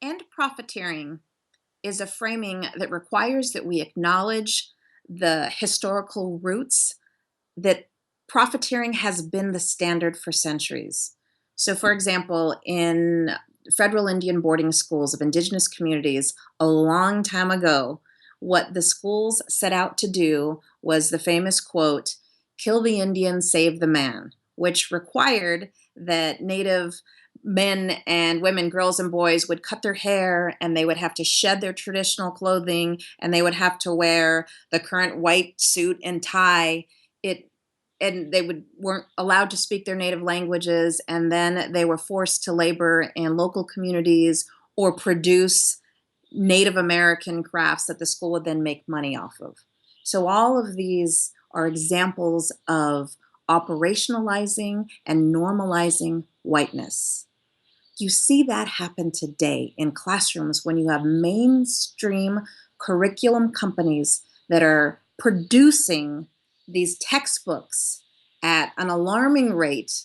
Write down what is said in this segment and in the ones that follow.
And profiteering is a framing that requires that we acknowledge the historical roots that profiteering has been the standard for centuries. So, for example, in federal Indian boarding schools of indigenous communities a long time ago, what the schools set out to do was the famous quote, kill the Indian, save the man, which required that Native men and women, girls and boys would cut their hair and they would have to shed their traditional clothing and they would have to wear the current white suit and tie. It and they weren't allowed to speak their native languages, and then they were forced to labor in local communities or produce Native American crafts that the school would then make money off of. So all of these are examples of operationalizing and normalizing whiteness. You see that happen today in classrooms when you have mainstream curriculum companies that are producing these textbooks at an alarming rate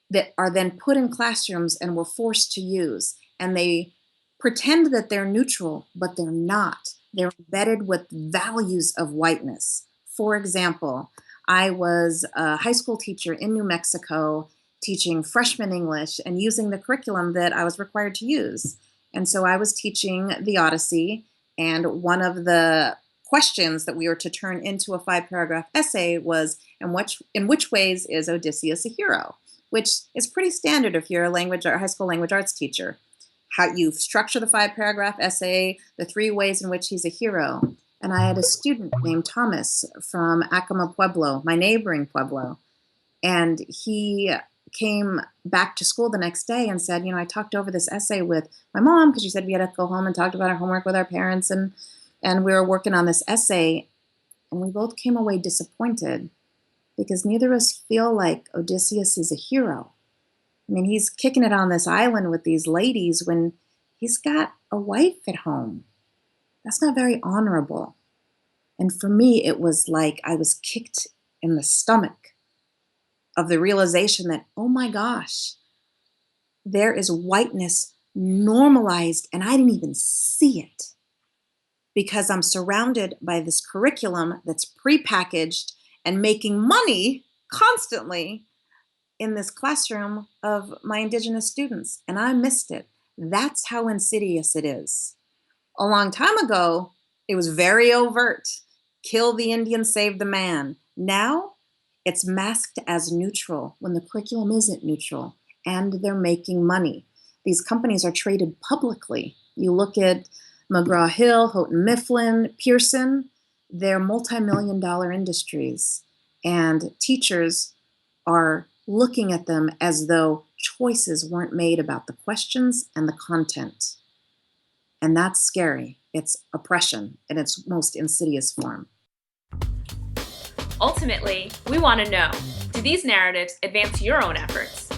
that are then put in classrooms and we're forced to use. And they pretend that they're neutral, but they're not. They're embedded with values of whiteness. For example, I was a high school teacher in New Mexico teaching freshman English and using the curriculum that I was required to use. And so I was teaching the Odyssey, and one of the questions that we were to turn into a 5-paragraph essay was, in which ways is Odysseus a hero? Which is pretty standard if you're a language or high school language arts teacher. How you structure the 5-paragraph essay, the 3 ways in which he's a hero. And I had a student named Thomas from Acoma Pueblo, my neighboring Pueblo. And he came back to school the next day and said, I talked over this essay with my mom because she said we had to go home and talk about our homework with our parents. And we were working on this essay. And we both came away disappointed because neither of us feel like Odysseus is a hero. I mean, he's kicking it on this island with these ladies when he's got a wife at home. That's not very honorable. And for me, it was like I was kicked in the stomach of the realization that, oh my gosh, there is whiteness normalized and I didn't even see it because I'm surrounded by this curriculum that's prepackaged and making money constantly in this classroom of my indigenous students, and I missed it. That's how insidious it is. A long time ago, it was very overt. Kill the Indian, save the man. Now, it's masked as neutral when the curriculum isn't neutral, and they're making money. These companies are traded publicly. You look at McGraw-Hill, Houghton Mifflin, Pearson, they're multi-million-dollar industries, and teachers are looking at them as though choices weren't made about the questions and the content. And that's scary. It's oppression in its most insidious form. Ultimately, we want to know, do these narratives advance your own efforts?